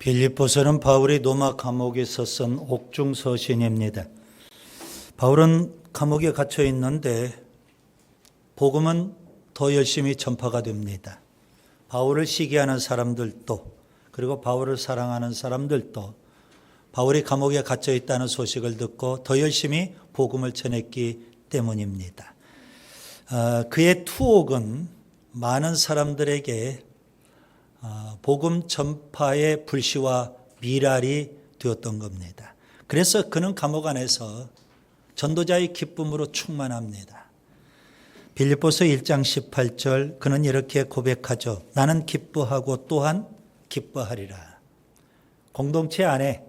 빌립보서는 바울이 로마 감옥에서 쓴 옥중 서신입니다. 바울은 감옥에 갇혀 있는데 복음은 더 열심히 전파가 됩니다. 바울을 시기하는 사람들도, 그리고 바울을 사랑하는 사람들도 바울이 감옥에 갇혀 있다는 소식을 듣고 더 열심히 복음을 전했기 때문입니다. 그의 투옥은 많은 사람들에게 복음 전파의 불씨와 미랄이 되었던 겁니다. 그래서 그는 감옥 안에서 전도자의 기쁨으로 충만합니다. 빌립보서 1장 18절 그는 이렇게 고백하죠. 나는 기뻐하고 또한 기뻐하리라. 공동체 안에,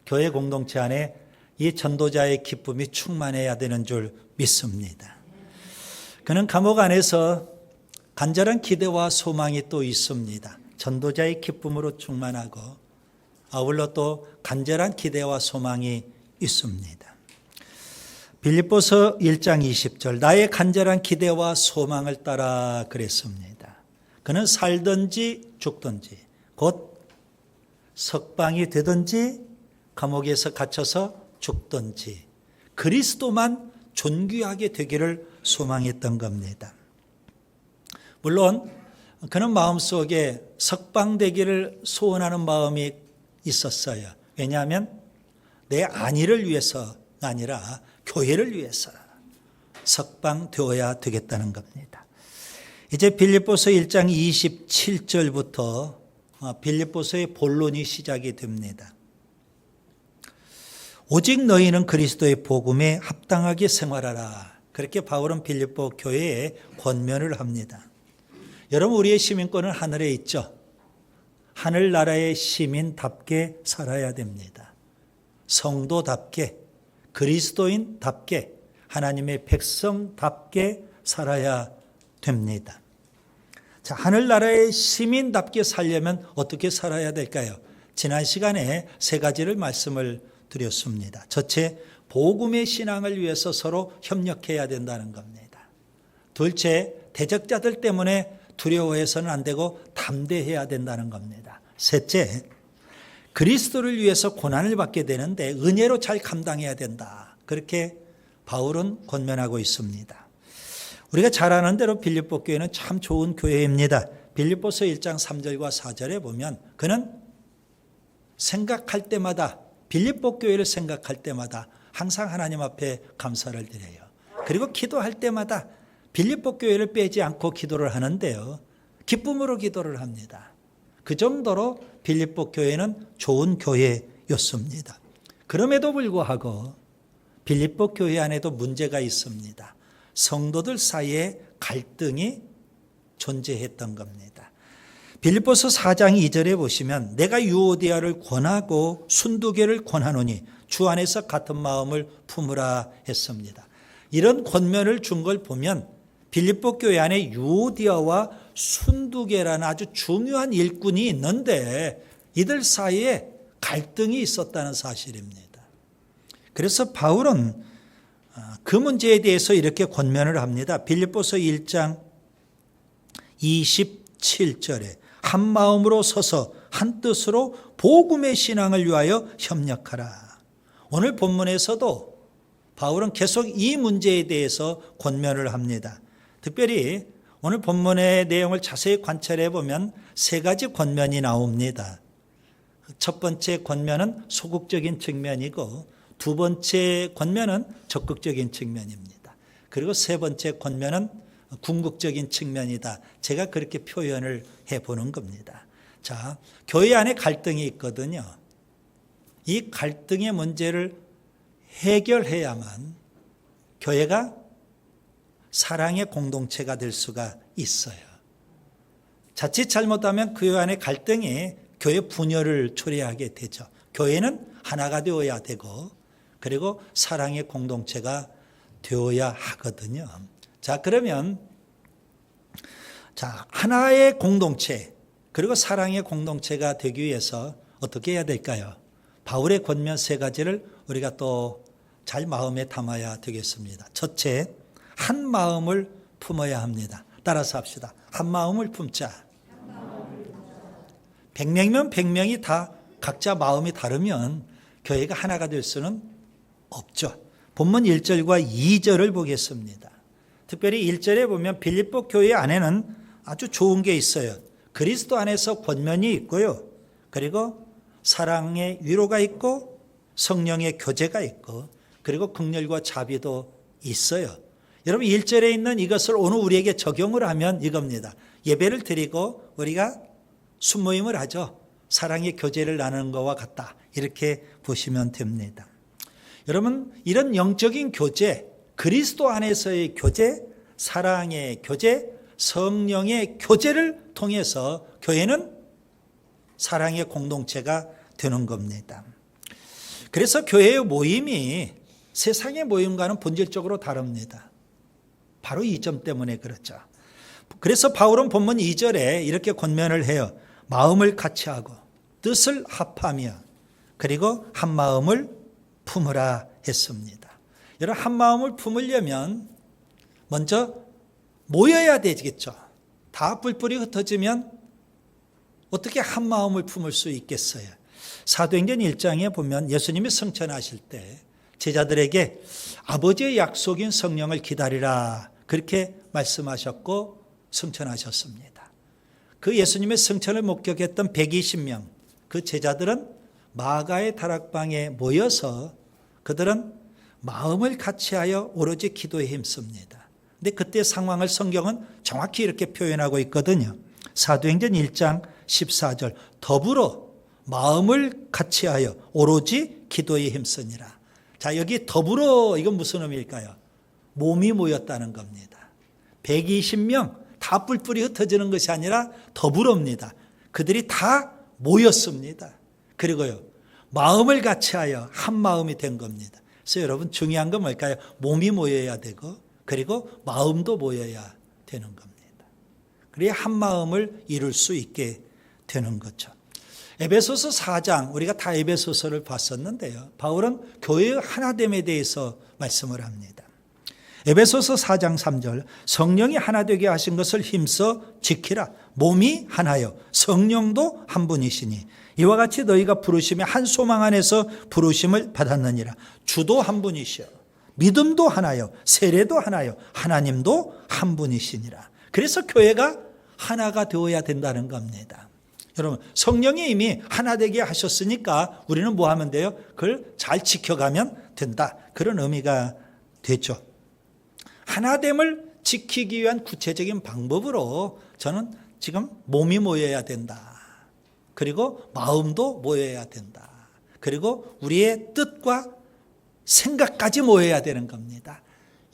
교회 공동체 안에 이 전도자의 기쁨이 충만해야 되는 줄 믿습니다. 그는 감옥 안에서 간절한 기대와 소망이 또 있습니다. 전도자의 기쁨으로 충만하고 아울러 또 간절한 기대와 소망이 있습니다. 빌립보서 1장 20절 나의 간절한 기대와 소망을 따라 그랬습니다. 그는 살든지 죽든지 곧 석방이 되든지 감옥에서 갇혀서 죽든지 그리스도만 존귀하게 되기를 소망했던 겁니다. 물론 그는 마음속에 석방되기를 소원하는 마음이 있었어요. 왜냐하면 내 안위를 위해서가 아니라 교회를 위해서 석방되어야 되겠다는 겁니다. 이제 빌립보서 1장 27절부터 빌립보서의 본론이 시작이 됩니다. 오직 너희는 그리스도의 복음에 합당하게 생활하라. 그렇게 바울은 빌립보 교회에 권면을 합니다. 여러분, 우리의 시민권은 하늘에 있죠. 하늘나라의 시민답게 살아야 됩니다. 성도답게, 그리스도인답게, 하나님의 백성답게 살아야 됩니다. 자, 하늘나라의 시민답게 살려면 어떻게 살아야 될까요? 지난 시간에 세 가지를 말씀을 드렸습니다. 첫째, 복음의 신앙을 위해서 서로 협력해야 된다는 겁니다. 둘째, 대적자들 때문에 두려워해서는 안 되고 담대해야 된다는 겁니다. 셋째, 그리스도를 위해서 고난을 받게 되는데 은혜로 잘 감당해야 된다. 그렇게 바울은 권면하고 있습니다. 우리가 잘 아는 대로 빌립보 교회는 참 좋은 교회입니다. 빌립보서 1장 3절과 4절에 보면 그는 생각할 때마다, 빌립보 교회를 생각할 때마다 항상 하나님 앞에 감사를 드려요. 그리고 기도할 때마다 빌립보 교회를 빼지 않고 기도를 하는데요. 기쁨으로 기도를 합니다. 그 정도로 빌립보 교회는 좋은 교회였습니다. 그럼에도 불구하고 빌립보 교회 안에도 문제가 있습니다. 성도들 사이에 갈등이 존재했던 겁니다. 빌립보서 4장 2절에 보시면 내가 유오디아를 권하고 순두계를 권하노니 주 안에서 같은 마음을 품으라 했습니다. 이런 권면을 준 걸 보면 빌립보 교회 안에 유오디아와 순두계라는 아주 중요한 일꾼이 있는데 이들 사이에 갈등이 있었다는 사실입니다. 그래서 바울은 그 문제에 대해서 이렇게 권면을 합니다. 빌립보서 1장 27절에 한 마음으로 서서 한 뜻으로 복음의 신앙을 위하여 협력하라. 오늘 본문에서도 바울은 계속 이 문제에 대해서 권면을 합니다. 특별히 오늘 본문의 내용을 자세히 관찰해 보면 세 가지 권면이 나옵니다. 첫 번째 권면은 소극적인 측면이고 두 번째 권면은 적극적인 측면입니다. 그리고 세 번째 권면은 궁극적인 측면이다. 제가 그렇게 표현을 해보는 겁니다. 자, 교회 안에 갈등이 있거든요. 이 갈등의 문제를 해결해야만 교회가 사랑의 공동체가 될 수가 있어요. 자칫 잘못하면 교회 안에 갈등이 교회 분열을 초래하게 되죠. 교회는 하나가 되어야 되고 그리고 사랑의 공동체가 되어야 하거든요. 자, 그러면 하나의 공동체 그리고 사랑의 공동체가 되기 위해서 어떻게 해야 될까요? 바울의 권면 세 가지를 우리가 또 잘 마음에 담아야 되겠습니다. 첫째, 한 마음을 품어야 합니다. 따라서 합시다. 한 마음을 품자. 100명이면 100명이 다 각자 마음이 다르면 교회가 하나가 될 수는 없죠. 본문 1절과 2절을 보겠습니다. 특별히 1절에 보면 빌립보 교회 안에는 아주 좋은 게 있어요. 그리스도 안에서 권면이 있고요. 그리고 사랑의 위로가 있고 성령의 교제가 있고 그리고 긍휼과 자비도 있어요. 여러분 1절에 있는 이것을 오늘 우리에게 적용을 하면 이겁니다. 예배를 드리고 우리가 순모임을 하죠. 사랑의 교제를 나누는 것과 같다. 이렇게 보시면 됩니다. 여러분 이런 영적인 교제, 그리스도 안에서의 교제, 사랑의 교제, 성령의 교제를 통해서 교회는 사랑의 공동체가 되는 겁니다. 그래서 교회의 모임이 세상의 모임과는 본질적으로 다릅니다. 바로 이 점 때문에 그렇죠. 그래서 바울은 본문 2절에 이렇게 권면을 해요. 마음을 같이하고 뜻을 합하며 그리고 한 마음을 품으라 했습니다. 여러분 한 마음을 품으려면 먼저 모여야 되겠죠. 다 뿔뿔이 흩어지면 어떻게 한 마음을 품을 수 있겠어요? 사도행전 1장에 보면 예수님이 승천하실 때 제자들에게 아버지의 약속인 성령을 기다리라 그렇게 말씀하셨고 승천하셨습니다. 그 예수님의 승천을 목격했던 120명 그 제자들은 마가의 다락방에 모여서 그들은 마음을 같이하여 오로지 기도에 힘씁니다. 근데 그때 상황을 성경은 정확히 이렇게 표현하고 있거든요. 사도행전 1장 14절 더불어 마음을 같이하여 오로지 기도에 힘쓰니라. 자, 여기 더불어 이건 무슨 의미일까요? 몸이 모였다는 겁니다. 120명 다 뿔뿔이 흩어지는 것이 아니라 더불어입니다. 그들이 다 모였습니다. 그리고요 마음을 같이하여 한 마음이 된 겁니다. 그래서 여러분 중요한 건 뭘까요? 몸이 모여야 되고 그리고 마음도 모여야 되는 겁니다. 그래야 한 마음을 이룰 수 있게 되는 거죠. 에베소서 4장 우리가 다 에베소서를 봤었는데요. 바울은 교회의 하나됨에 대해서 말씀을 합니다. 에베소서 4장 3절 성령이 하나 되게 하신 것을 힘써 지키라. 몸이 하나요 성령도 한 분이시니 이와 같이 너희가 부르심에 한 소망 안에서 부르심을 받았느니라. 주도 한 분이시여 믿음도 하나요 세례도 하나요 하나님도 한 분이시니라. 그래서 교회가 하나가 되어야 된다는 겁니다. 여러분 성령이 이미 하나 되게 하셨으니까 우리는 뭐 하면 돼요? 그걸 잘 지켜가면 된다. 그런 의미가 되죠. 하나됨을 지키기 위한 구체적인 방법으로 저는 지금 몸이 모여야 된다. 그리고 마음도 모여야 된다. 그리고 우리의 뜻과 생각까지 모여야 되는 겁니다.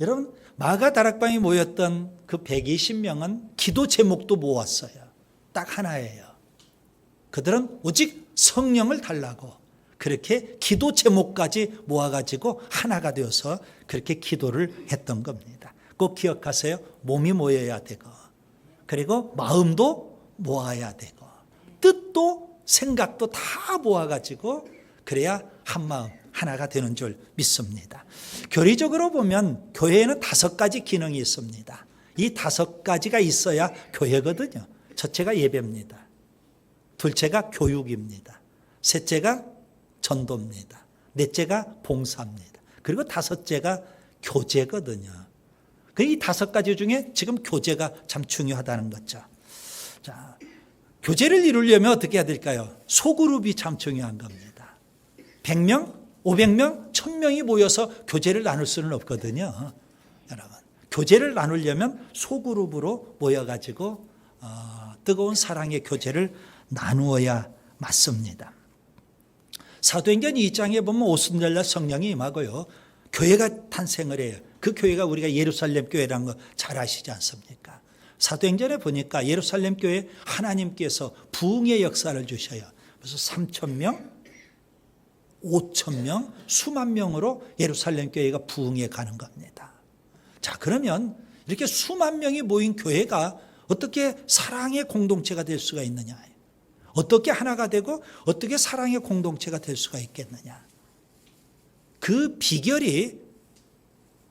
여러분 마가 다락방에 모였던 그 120명은 기도 제목도 모았어요. 딱 하나예요. 그들은 오직 성령을 달라고 그렇게 기도 제목까지 모아가지고 하나가 되어서 그렇게 기도를 했던 겁니다. 꼭 기억하세요. 몸이 모여야 되고 그리고 마음도 모아야 되고 뜻도 생각도 다 모아가지고 그래야 한 마음 하나가 되는 줄 믿습니다. 교리적으로 보면 교회에는 5가지 기능이 있습니다. 이 5가지가 있어야 교회거든요. 첫째가 예배입니다. 둘째가 교육입니다. 셋째가 전도입니다. 넷째가 봉사입니다. 그리고 5째가 교제거든요. 이 5가지 중에 지금 교제가 참 중요하다는 거죠. 자, 교제를 이루려면 어떻게 해야 될까요? 소그룹이 참 중요한 겁니다. 100명, 500명, 1000명이 모여서 교제를 나눌 수는 없거든요. 여러분, 교제를 나누려면 소그룹으로 모여가지고 뜨거운 사랑의 교제를 나누어야 맞습니다. 사도행전 2장에 보면 오순절날 성령이 임하고요. 교회가 탄생을 해요. 그 교회가 우리가 예루살렘 교회라는 거 잘 아시지 않습니까? 사도행전에 보니까 예루살렘 교회에 하나님께서 부흥의 역사를 주셔요. 그래서 3,000명, 5,000명, 수만 명으로 예루살렘 교회가 부흥해 가는 겁니다. 자, 그러면 이렇게 수만 명이 모인 교회가 어떻게 사랑의 공동체가 될 수가 있느냐? 어떻게 하나가 되고 어떻게 사랑의 공동체가 될 수가 있겠느냐? 그 비결이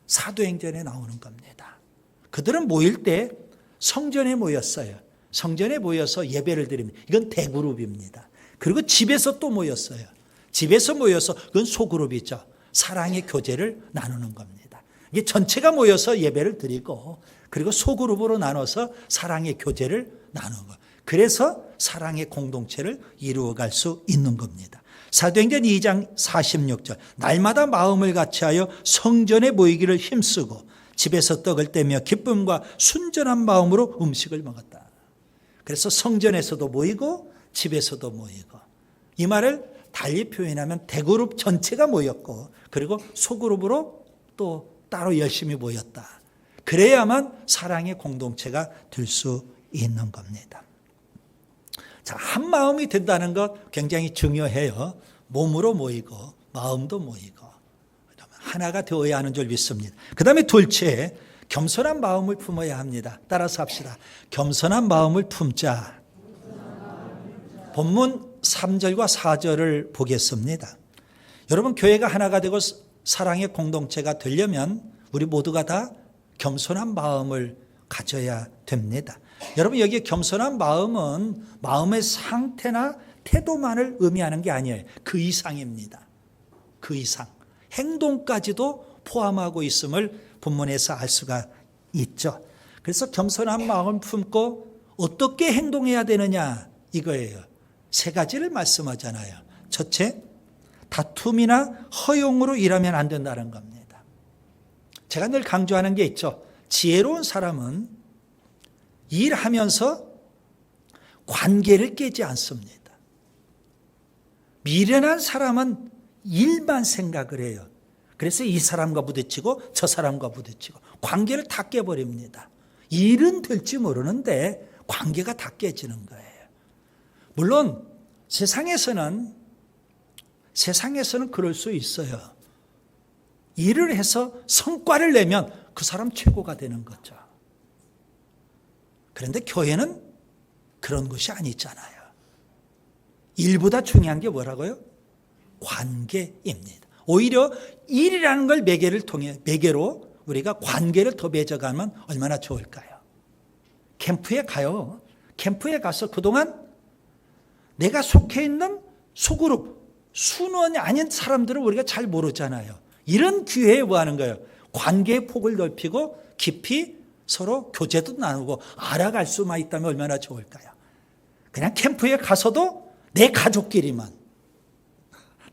사도행전에 나오는 겁니다. 그들은 모일 때 성전에 모였어요. 성전에 모여서 예배를 드립니다. 이건 대그룹입니다. 그리고 집에서 또 모였어요. 집에서 모여서 그건 소그룹이죠. 사랑의 교제를 나누는 겁니다. 이게 전체가 모여서 예배를 드리고 그리고 소그룹으로 나눠서 사랑의 교제를 나누는 거예요. 그래서 사랑의 공동체를 이루어갈 수 있는 겁니다. 사도행전 2장 46절 날마다 마음을 같이하여 성전에 모이기를 힘쓰고 집에서 떡을 떼며 기쁨과 순전한 마음으로 음식을 먹었다. 그래서 성전에서도 모이고 집에서도 모이고 이 말을 달리 표현하면 대그룹 전체가 모였고 그리고 소그룹으로 또 따로 열심히 모였다. 그래야만 사랑의 공동체가 될 수 있는 겁니다. 자, 한 마음이 된다는 것 굉장히 중요해요. 몸으로 모이고 마음도 모이고 하나가 되어야 하는 줄 믿습니다. 그 다음에 둘째, 겸손한 마음을 품어야 합니다. 따라서 합시다. 겸손한 마음을 품자. 본문 3절과 4절을 보겠습니다. 여러분, 교회가 하나가 되고 사랑의 공동체가 되려면 우리 모두가 다 겸손한 마음을 가져야 됩니다. 여러분, 여기 겸손한 마음은 마음의 상태나 태도만을 의미하는 게 아니에요. 그 이상입니다. 그 이상. 행동까지도 포함하고 있음을 본문에서 알 수가 있죠. 그래서 겸손한 마음을 품고 어떻게 행동해야 되느냐 이거예요. 세 가지를 말씀하잖아요. 첫째, 다툼이나 허용으로 일하면 안 된다는 겁니다. 제가 늘 강조하는 게 있죠. 지혜로운 사람은 일하면서 관계를 깨지 않습니다. 미련한 사람은 일만 생각을 해요. 그래서 이 사람과 부딪히고 저 사람과 부딪히고 관계를 다 깨버립니다. 일은 될지 모르는데 관계가 다 깨지는 거예요. 물론 세상에서는 그럴 수 있어요. 일을 해서 성과를 내면 그 사람 최고가 되는 거죠. 그런데 교회는 그런 것이 아니잖아요. 일보다 중요한 게 뭐라고요? 관계입니다. 오히려 일이라는 걸 매개로 우리가 관계를 더 맺어가면 얼마나 좋을까요? 캠프에 가요. 캠프에 가서 그동안 내가 속해 있는 소그룹, 순원이 아닌 사람들을 우리가 잘 모르잖아요. 이런 기회에 뭐 하는 거예요? 관계의 폭을 넓히고 깊이 서로 교제도 나누고 알아갈 수만 있다면 얼마나 좋을까요? 그냥 캠프에 가서도 내 가족끼리만,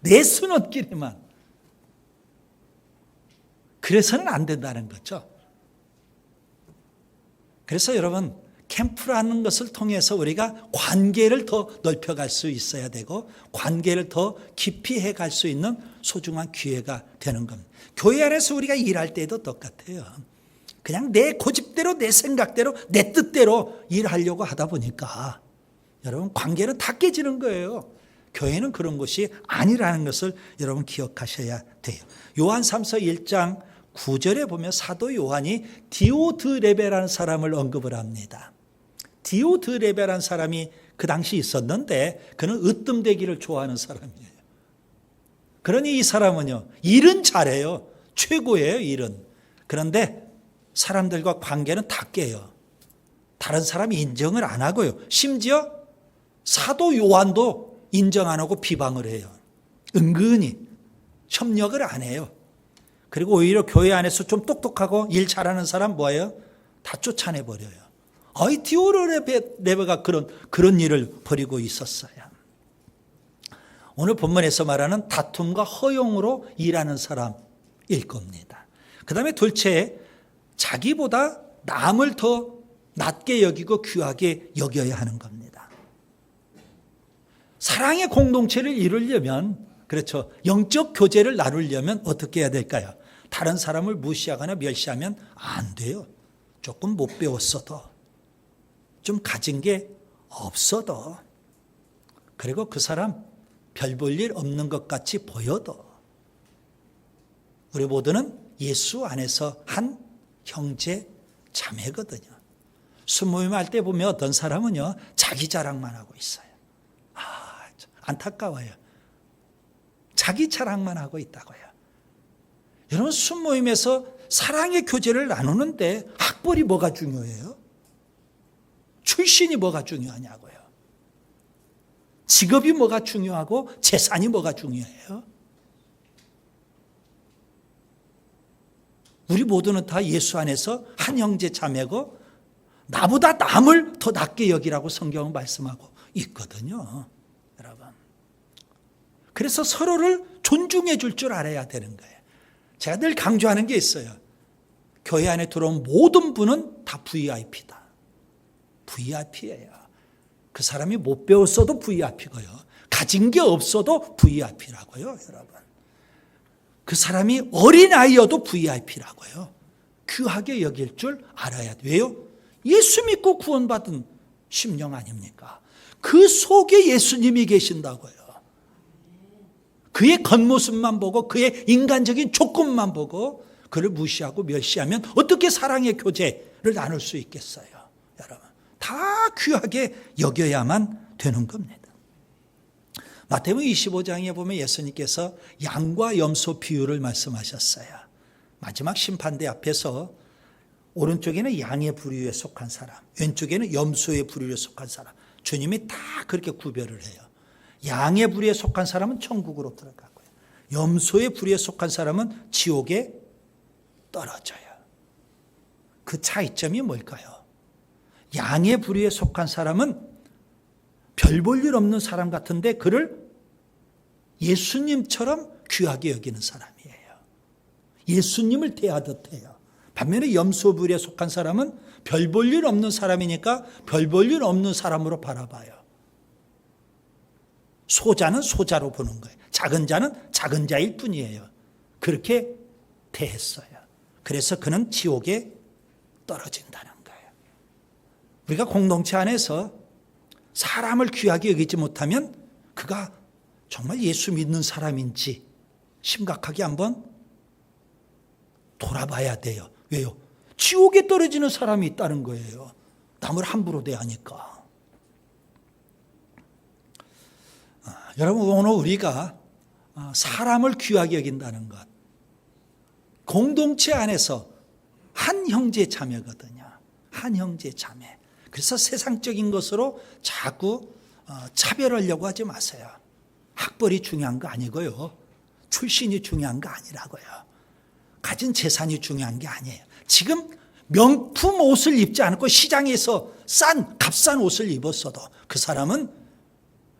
내 순원끼리만. 그래서는 안 된다는 거죠. 그래서 여러분, 캠프라는 것을 통해서 우리가 관계를 더 넓혀갈 수 있어야 되고 관계를 더 깊이 해갈 수 있는 소중한 기회가 되는 겁니다. 교회 안에서 우리가 일할 때도 똑같아요. 그냥 내 고집대로 내 생각대로 내 뜻대로 일하려고 하다 보니까 여러분 관계는 다 깨지는 거예요. 교회는 그런 것이 아니라는 것을 여러분 기억하셔야 돼요. 요한 3서 1장 9절에 보면 사도 요한이 디오드레베라는 사람을 언급을 합니다. 디오드레베라는 사람이 그 당시 있었는데 그는 으뜸되기를 좋아하는 사람이에요. 그러니 이 사람은요, 일은 잘해요. 최고예요, 일은. 그런데 사람들과 관계는 다 깨요. 다른 사람이 인정을 안 하고요. 심지어 사도 요한도 인정 안 하고 비방을 해요. 은근히 협력을 안 해요. 그리고 오히려 교회 안에서 좀 똑똑하고 일 잘하는 사람 뭐예요? 다 쫓아내버려요. 디오드레베가 그런 일을 벌이고 있었어요. 오늘 본문에서 말하는 다툼과 허용으로 일하는 사람일 겁니다. 그 다음에 둘째, 자기보다 남을 더 낮게 여기고 귀하게 여겨야 하는 겁니다. 사랑의 공동체를 이루려면, 그렇죠, 영적 교제를 나누려면 어떻게 해야 될까요? 다른 사람을 무시하거나 멸시하면 안 돼요. 조금 못 배웠어도, 좀 가진 게 없어도, 그리고 그 사람 별 볼 일 없는 것 같이 보여도 우리 모두는 예수 안에서 한 형제 자매거든요. 순모임 할 때 보면 어떤 사람은요, 자기 자랑만 하고 있어요. 안타까워요. 자기 자랑만 하고 있다고요. 여러분, 순모임에서 사랑의 교제를 나누는데 학벌이 뭐가 중요해요? 출신이 뭐가 중요하냐고요. 직업이 뭐가 중요하고 재산이 뭐가 중요해요? 우리 모두는 다 예수 안에서 한 형제 자매고 나보다 남을 더 낮게 여기라고 성경은 말씀하고 있거든요. 여러분. 그래서 서로를 존중해 줄 줄 알아야 되는 거예요. 제가 늘 강조하는 게 있어요. 교회 안에 들어온 모든 분은 다 VIP다. VIP예요. 그 사람이 못 배웠어도 VIP고요. 가진 게 없어도 VIP라고요, 여러분. 그 사람이 어린아이여도 VIP라고요. 귀하게 여길 줄 알아야 돼요. 왜요? 예수 믿고 구원받은 심령 아닙니까? 그 속에 예수님이 계신다고요. 그의 겉모습만 보고 그의 인간적인 조건만 보고 그를 무시하고 멸시하면 어떻게 사랑의 교제를 나눌 수 있겠어요? 여러분, 다 귀하게 여겨야만 되는 겁니다. 마태복음 25장에 보면 예수님께서 양과 염소 비유를 말씀하셨어요. 마지막 심판대 앞에서 오른쪽에는 양의 부류에 속한 사람, 왼쪽에는 염소의 부류에 속한 사람, 주님이 다 그렇게 구별을 해요. 양의 부류에 속한 사람은 천국으로 들어가고요. 염소의 부류에 속한 사람은 지옥에 떨어져요. 그 차이점이 뭘까요? 양의 부류에 속한 사람은 별 볼 일 없는 사람 같은데 그를 예수님처럼 귀하게 여기는 사람이에요. 예수님을 대하듯 해요. 반면에 염소 부류에 속한 사람은 별 볼 일 없는 사람이니까 별 볼 일 없는 사람으로 바라봐요. 소자는 소자로 보는 거예요. 작은 자는 작은 자일 뿐이에요. 그렇게 대했어요. 그래서 그는 지옥에 떨어진다는 거예요. 우리가 공동체 안에서 사람을 귀하게 여기지 못하면 그가 정말 예수 믿는 사람인지 심각하게 한번 돌아봐야 돼요. 왜요? 지옥에 떨어지는 사람이 있다는 거예요. 남을 함부로 대하니까. 여러분, 오늘 우리가 사람을 귀하게 여긴다는 것, 공동체 안에서 한 형제 자매거든요. 한 형제 자매. 그래서 세상적인 것으로 자꾸 차별하려고 하지 마세요. 학벌이 중요한 거 아니고요. 출신이 중요한 거 아니라고요. 가진 재산이 중요한 게 아니에요. 지금 명품 옷을 입지 않고 시장에서 값싼 옷을 입었어도 그 사람은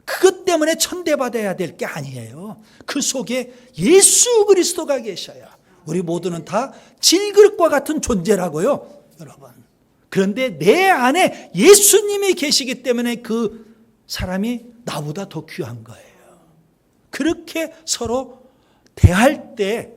그것 때문에 천대받아야 될 게 아니에요. 그 속에 예수 그리스도가 계셔요. 우리 모두는 다 질그릇과 같은 존재라고요, 여러분. 그런데 내 안에 예수님이 계시기 때문에 그 사람이 나보다 더 귀한 거예요. 그렇게 서로 대할 때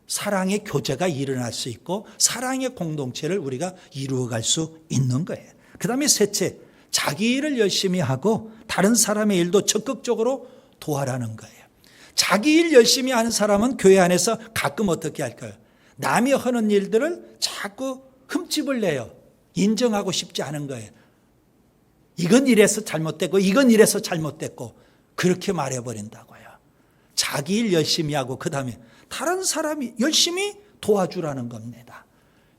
사랑의 교제가 일어날 수 있고 사랑의 공동체를 우리가 이루어갈 수 있는 거예요. 그 다음에 셋째, 자기 일을 열심히 하고 다른 사람의 일도 적극적으로 도와라는 거예요. 자기 일 열심히 하는 사람은 교회 안에서 가끔 어떻게 할까요? 남이 하는 일들을 자꾸 흠집을 내요. 인정하고 싶지 않은 거예요. 이건 이래서 잘못됐고 이건 이래서 잘못됐고 그렇게 말해버린다고요. 자기 일 열심히 하고 그 다음에 다른 사람이 열심히 도와주라는 겁니다.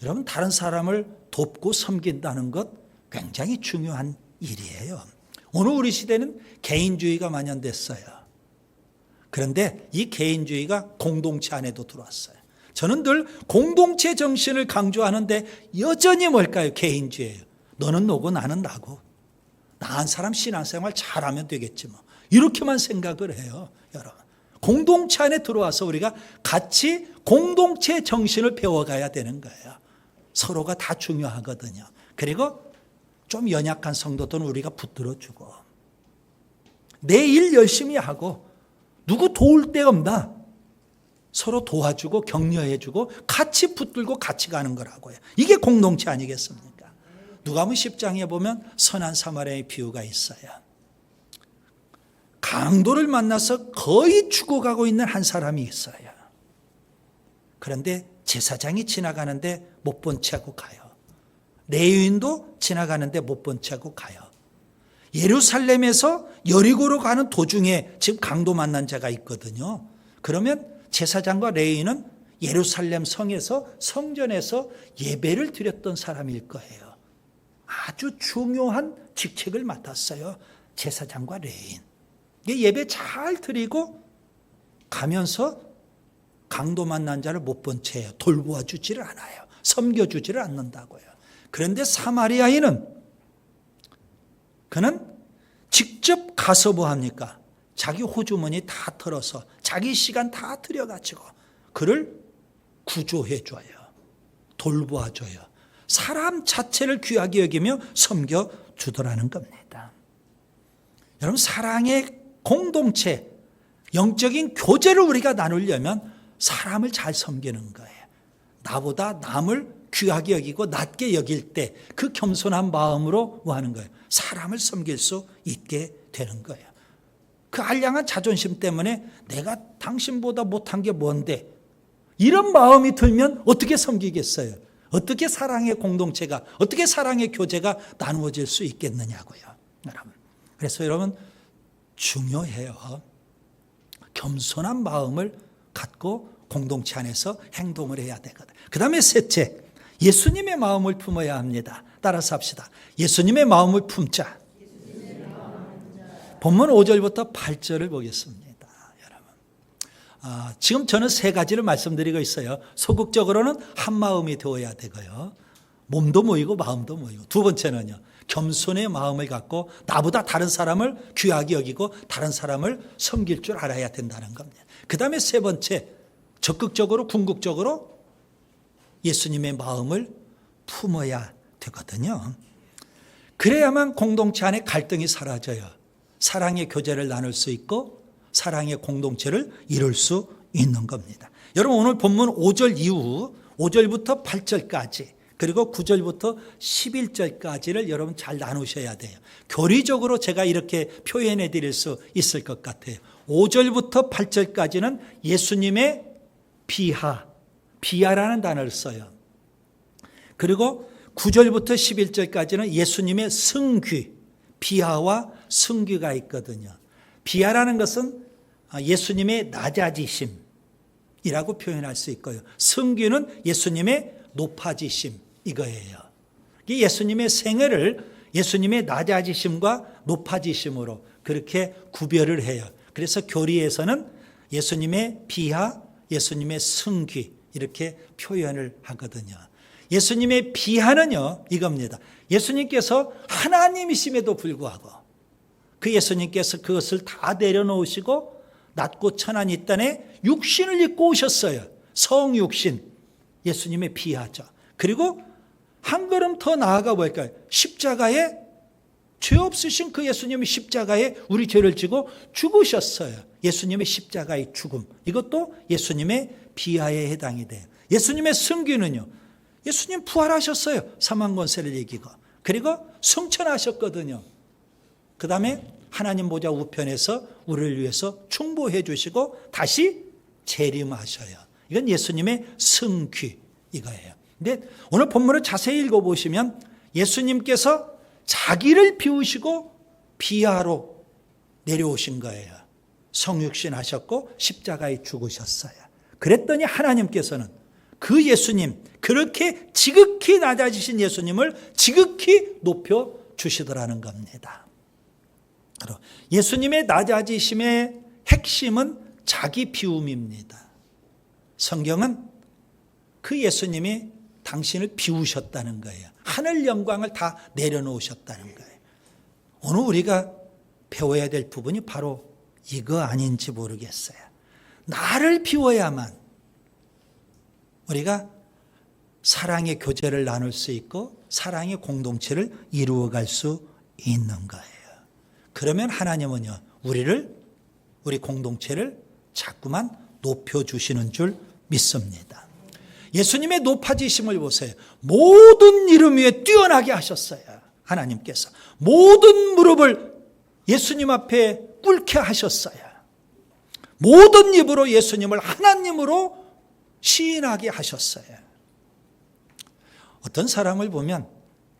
여러분, 다른 사람을 돕고 섬긴다는 것 굉장히 중요한 일이에요. 오늘 우리 시대는 개인주의가 만연됐어요. 그런데 이 개인주의가 공동체 안에도 들어왔어요. 저는 늘 공동체 정신을 강조하는데 여전히 뭘까요? 개인주의예요. 너는 너고 나는 나고 나은 사람 신앙생활 잘하면 되겠지 뭐. 이렇게만 생각을 해요, 여러분. 공동체 안에 들어와서 우리가 같이 공동체 정신을 배워가야 되는 거예요. 서로가 다 중요하거든요. 그리고 좀 연약한 성도들은 우리가 붙들어주고 내 일 열심히 하고 누구 도울 데 없나 서로 도와주고 격려해주고 같이 붙들고 같이 가는 거라고요. 이게 공동체 아니겠습니까? 누가복음 10장에 보면 선한 사마리아의 비유가 있어요. 강도를 만나서 거의 죽어가고 있는 한 사람이 있어요. 그런데 제사장이 지나가는데 못 본 채 하고 가요. 레위인도 지나가는데 못 본 채 하고 가요. 예루살렘에서 여리고로 가는 도중에 지금 강도 만난 자가 있거든요. 그러면 제사장과 레위인은 예루살렘 성에서 성전에서 예배를 드렸던 사람일 거예요. 아주 중요한 직책을 맡았어요. 제사장과 레위인. 예배 잘 드리고 가면서 강도 만난 자를 못 본 채 돌보아 주지를 않아요. 섬겨주지를 않는다고요. 그런데 사마리아인은 그는 직접 가서 뭐 합니까? 자기 호주머니 다 털어서 자기 시간 다 들여가지고 그를 구조해줘요. 돌보아줘요. 사람 자체를 귀하게 여기며 섬겨주더라는 겁니다. 여러분, 사랑의 공동체, 영적인 교제를 우리가 나누려면 사람을 잘 섬기는 거예요. 나보다 남을 귀하게 여기고 낮게 여길 때 그 겸손한 마음으로 뭐 하는 거예요? 사람을 섬길 수 있게 되는 거예요. 그 알량한 자존심 때문에 내가 당신보다 못한 게 뭔데, 이런 마음이 들면 어떻게 섬기겠어요? 어떻게 사랑의 공동체가, 어떻게 사랑의 교제가 나누어질 수 있겠느냐고요, 여러분. 그래서 여러분, 중요해요. 겸손한 마음을 갖고 공동체 안에서 행동을 해야 되거든. 그 다음에 셋째, 예수님의 마음을 품어야 합니다. 따라서 합시다. 예수님의 마음을 품자. 본문 5절부터 8절을 보겠습니다. 여러분, 지금 저는 세 가지를 말씀드리고 있어요. 소극적으로는 한 마음이 되어야 되고요, 몸도 모이고 마음도 모이고, 두 번째는요, 겸손의 마음을 갖고 나보다 다른 사람을 귀하게 여기고 다른 사람을 섬길 줄 알아야 된다는 겁니다. 그 다음에 세 번째, 적극적으로 궁극적으로 예수님의 마음을 품어야 되거든요. 그래야만 공동체 안에 갈등이 사라져요. 사랑의 교제를 나눌 수 있고 사랑의 공동체를 이룰 수 있는 겁니다. 여러분, 오늘 본문 5절 이후 5절부터 8절까지 그리고 9절부터 11절까지를 여러분 잘 나누셔야 돼요. 교리적으로 제가 이렇게 표현해 드릴 수 있을 것 같아요. 5절부터 8절까지는 예수님의 비하라는 단어를 써요. 그리고 9절부터 11절까지는 예수님의 승귀, 비하와 승귀가 있거든요. 비하라는 것은 예수님의 낮아지심이라고 표현할 수 있고요. 승귀는 예수님의 높아지심, 이거예요. 예수님의 생애를 예수님의 낮아지심과 높아지심으로 그렇게 구별을 해요. 그래서 교리에서는 예수님의 비하, 예수님의 승귀 이렇게 표현을 하거든요. 예수님의 비하는요, 이겁니다. 예수님께서 하나님이심에도 불구하고 그 예수님께서 그것을 다 내려놓으시고 낮고 천한 이 땅에 육신을 입고 오셨어요. 성육신, 예수님의 비하죠. 그리고 한 걸음 더 나아가 볼까요? 십자가에, 죄 없으신 그 예수님이 십자가에 우리 죄를 지고 죽으셨어요. 예수님의 십자가의 죽음, 이것도 예수님의 비하에 해당이 돼요. 예수님의 승귀는요, 예수님 부활하셨어요. 사망 권세를 이기고. 그리고 승천하셨거든요. 그 다음에 하나님 보좌 우편에서 우리를 위해서 충보해 주시고 다시 재림하셔요. 이건 예수님의 승귀, 이거예요. 근데 오늘 본문을 자세히 읽어보시면 예수님께서 자기를 비우시고 비하로 내려오신 거예요. 성육신 하셨고 십자가에 죽으셨어요. 그랬더니 하나님께서는 그 예수님, 그렇게 지극히 낮아지신 예수님을 지극히 높여 주시더라는 겁니다. 예수님의 낮아지심의 핵심은 자기 비움입니다. 성경은 그 예수님이 당신을 비우셨다는 거예요. 하늘 영광을 다 내려놓으셨다는 거예요. 오늘 우리가 배워야 될 부분이 바로 이거 아닌지 모르겠어요. 나를 비워야만 우리가 사랑의 교제를 나눌 수 있고 사랑의 공동체를 이루어갈 수 있는 거예요. 그러면 하나님은요, 우리 공동체를 자꾸만 높여주시는 줄 믿습니다. 예수님의 높아지심을 보세요. 모든 이름 위에 뛰어나게 하셨어요. 하나님께서 모든 무릎을 예수님 앞에 꿇게 하셨어요. 모든 입으로 예수님을 하나님으로 시인하게 하셨어요. 어떤 사람을 보면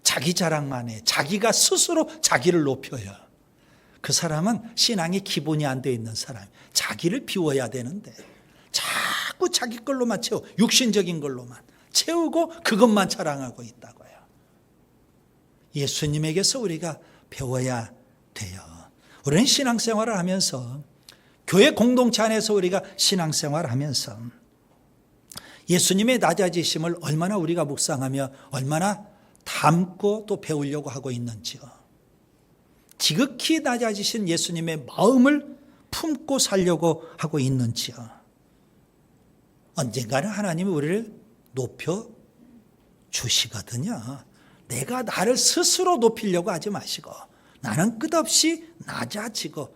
자기 자랑만 해. 자기가 스스로 자기를 높여요. 그 사람은 신앙이 기본이 안 돼 있는 사람. 자기를 비워야 되는데 자꾸 자기 걸로만 채워, 육신적인 걸로만 채우고 그것만 자랑하고 있다고요. 예수님에게서 우리가 배워야 돼요. 우리는 신앙생활을 하면서 교회 공동체 안에서 우리가 신앙생활을 하면서 예수님의 낮아지심을 얼마나 우리가 묵상하며 얼마나 담고 또 배우려고 하고 있는지요. 지극히 낮아지신 예수님의 마음을 품고 살려고 하고 있는지요. 언젠가는 하나님이 우리를 높여 주시거든요. 내가 나를 스스로 높이려고 하지 마시고 나는 끝없이 낮아지고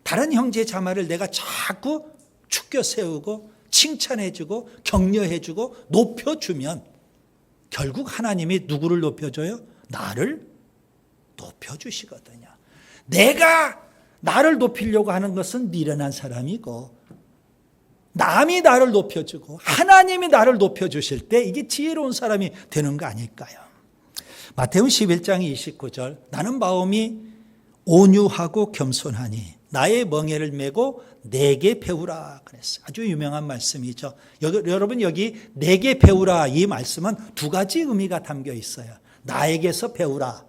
다른 형제 자매를 내가 자꾸 축켜 세우고 칭찬해주고 격려해주고 높여주면 결국 하나님이 누구를 높여줘요? 나를 높여주시거든요. 내가 나를 높이려고 하는 것은 미련한 사람이고 남이 나를 높여주고 하나님이 나를 높여주실 때 이게 지혜로운 사람이 되는 거 아닐까요? 마태복음 11장 29절 나는 마음이 온유하고 겸손하니 나의 멍에를 메고 내게 배우라 그랬어요. 아주 유명한 말씀이죠. 여러분 여기 내게 배우라 이 말씀은 두 가지 의미가 담겨 있어요. 나에게서 배우라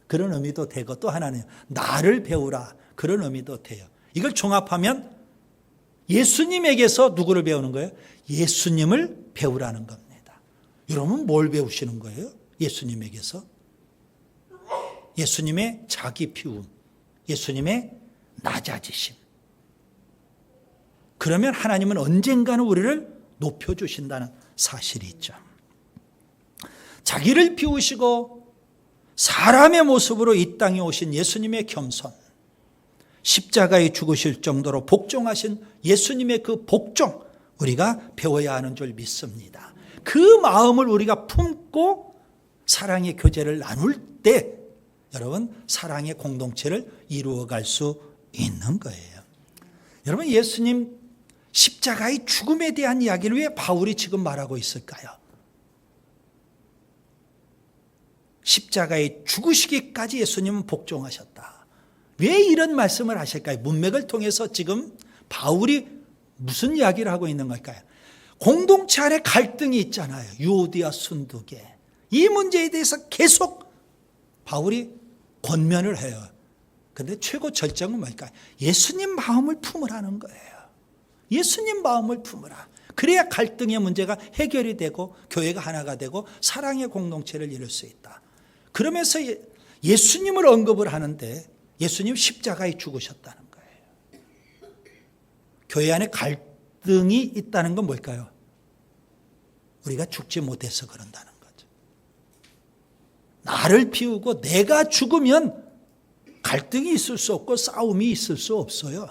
그런 의미도 되고 또 하나는 나를 배우라 그런 의미도 돼요. 이걸 종합하면 예수님에게서 누구를 배우는 거예요? 예수님을 배우라는 겁니다. 여러분 뭘 배우시는 거예요? 예수님에게서? 예수님의 자기 피움, 예수님의 낮아지심. 그러면 하나님은 언젠가는 우리를 높여주신다는 사실이 있죠. 자기를 비우시고 사람의 모습으로 이 땅에 오신 예수님의 겸손, 십자가에 죽으실 정도로 복종하신 예수님의 그 복종, 우리가 배워야 하는 줄 믿습니다. 그 마음을 우리가 품고 사랑의 교제를 나눌 때 여러분 사랑의 공동체를 이루어갈 수 있는 거예요. 여러분 예수님 십자가의 죽음에 대한 이야기를 왜 바울이 지금 말하고 있을까요? 십자가에 죽으시기까지 예수님은 복종하셨다. 왜 이런 말씀을 하실까요? 문맥을 통해서 지금 바울이 무슨 이야기를 하고 있는 걸까요? 공동체 안에 갈등이 있잖아요. 유오디아 순두계. 이 문제에 대해서 계속 바울이 권면을 해요. 그런데 최고 절정은 뭘까요? 예수님 마음을 품으라는 거예요. 예수님 마음을 품으라. 그래야 갈등의 문제가 해결이 되고 교회가 하나가 되고 사랑의 공동체를 이룰 수 있다. 그러면서 예수님을 언급을 하는데 예수님 십자가에 죽으셨다는 거예요. 교회 안에 갈등이 있다는 건 뭘까요? 우리가 죽지 못해서 그런다는 거죠. 나를 비우고 내가 죽으면 갈등이 있을 수 없고 싸움이 있을 수 없어요.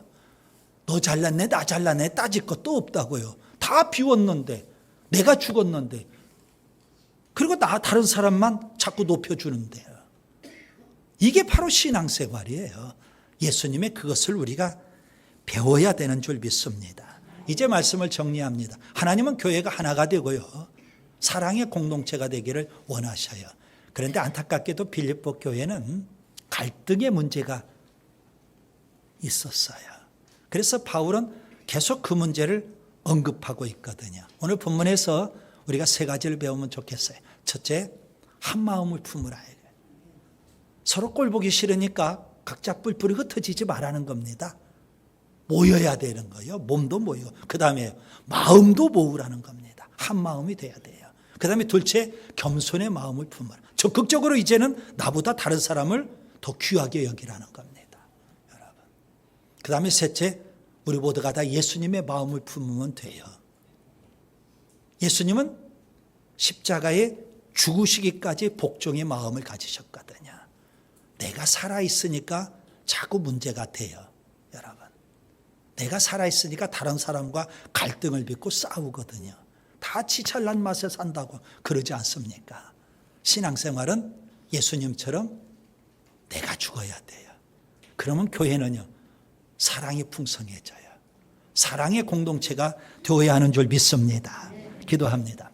너 잘났네 나 잘났네 따질 것도 없다고요. 다 비웠는데 내가 죽었는데 그리고 다른 사람만 자꾸 높여주는데요. 이게 바로 신앙생활이에요. 예수님의 그것을 우리가 배워야 되는 줄 믿습니다. 이제 말씀을 정리합니다. 하나님은 교회가 하나가 되고요. 사랑의 공동체가 되기를 원하셔요. 그런데 안타깝게도 빌립보 교회는 갈등의 문제가 있었어요. 그래서 바울은 계속 그 문제를 언급하고 있거든요. 오늘 본문에서 우리가 세 가지를 배우면 좋겠어요. 첫째, 한 마음을 품으라. 서로 꼴 보기 싫으니까 각자 뿔뿔이 흩어지지 말라는 겁니다. 모여야 되는 거예요. 몸도 모여. 그 다음에 마음도 모으라는 겁니다. 한 마음이 돼야 돼요. 그 다음에 둘째, 겸손의 마음을 품으라. 적극적으로 이제는 나보다 다른 사람을 더 귀하게 여기라는 겁니다. 여러분. 그 다음에 셋째, 우리 모두가 다 예수님의 마음을 품으면 돼요. 예수님은 십자가에 죽으시기까지 복종의 마음을 가지셨거든요. 내가 살아있으니까 자꾸 문제가 돼요. 여러분. 내가 살아있으니까 다른 사람과 갈등을 빚고 싸우거든요. 다 지잘난 맛에 산다고 그러지 않습니까? 신앙생활은 예수님처럼 내가 죽어야 돼요. 그러면 교회는요. 사랑이 풍성해져요. 사랑의 공동체가 되어야 하는 줄 믿습니다. 기도합니다.